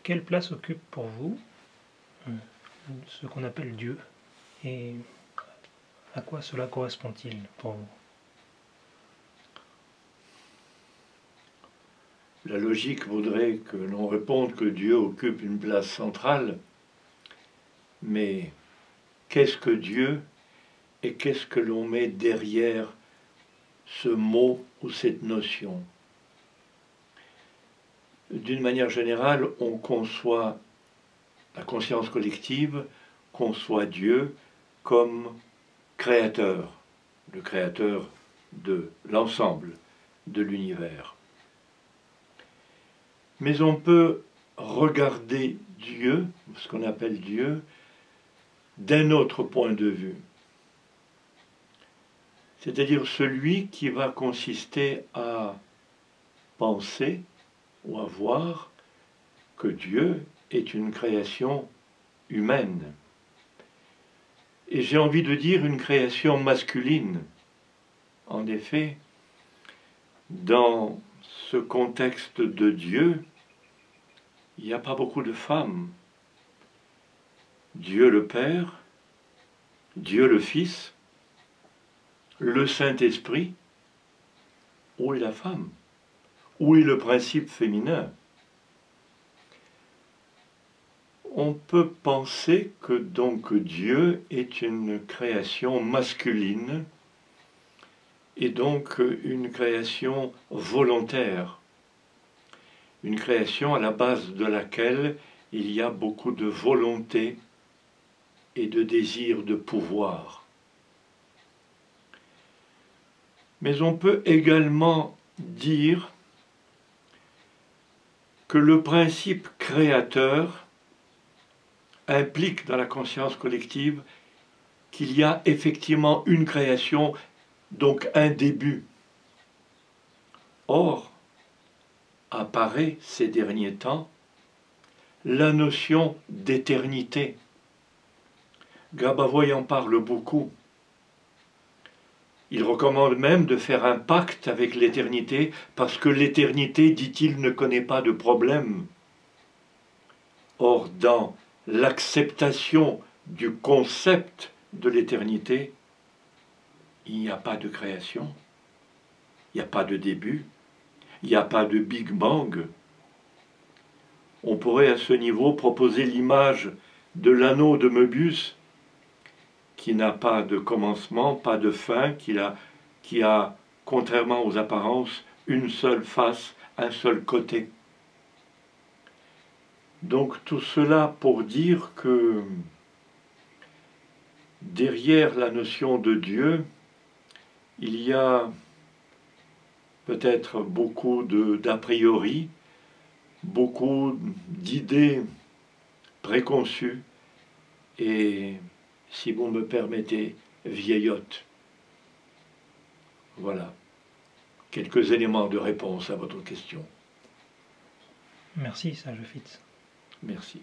quelle place occupe pour vous ce qu'on appelle Dieu, et à quoi cela correspond-il pour vous? La logique voudrait que l'on réponde que Dieu occupe une place centrale, mais qu'est-ce que Dieu et qu'est-ce que l'on met derrière ce mot ou cette notion? D'une manière générale, on conçoit, la conscience collective conçoit Dieu comme créateur, le créateur de l'ensemble de l'univers. Mais on peut regarder Dieu, ce qu'on appelle Dieu, d'un autre point de vue. C'est-à-dire celui qui va consister à penser ou à voir que Dieu est une création humaine. Et j'ai envie de dire une création masculine. En effet, dans ce contexte de Dieu, il n'y a pas beaucoup de femmes. Dieu le Père, Dieu le Fils, le Saint-Esprit, où est la femme? Où est le principe féminin? On peut penser que donc Dieu est une création masculine et donc une création volontaire, une création à la base de laquelle il y a beaucoup de volonté et de désir de pouvoir. Mais on peut également dire que le principe créateur implique dans la conscience collective qu'il y a effectivement une création, donc un début. Or, apparaît ces derniers temps la notion d'éternité. Grabavoy en parle beaucoup. Il recommande même de faire un pacte avec l'éternité, parce que l'éternité, dit-il, ne connaît pas de problème. Or, dans l'acceptation du concept de l'éternité, il n'y a pas de création, il n'y a pas de début, il n'y a pas de Big Bang. On pourrait à ce niveau proposer l'image de l'anneau de Möbius, qui n'a pas de commencement, pas de fin, qui a, contrairement aux apparences, une seule face, un seul côté. Donc tout cela pour dire que derrière la notion de Dieu, il y a peut-être beaucoup d'a priori, beaucoup d'idées préconçues et, si vous me permettez, vieillottes. Voilà, quelques éléments de réponse à votre question. Merci, Sage Fitz. Merci.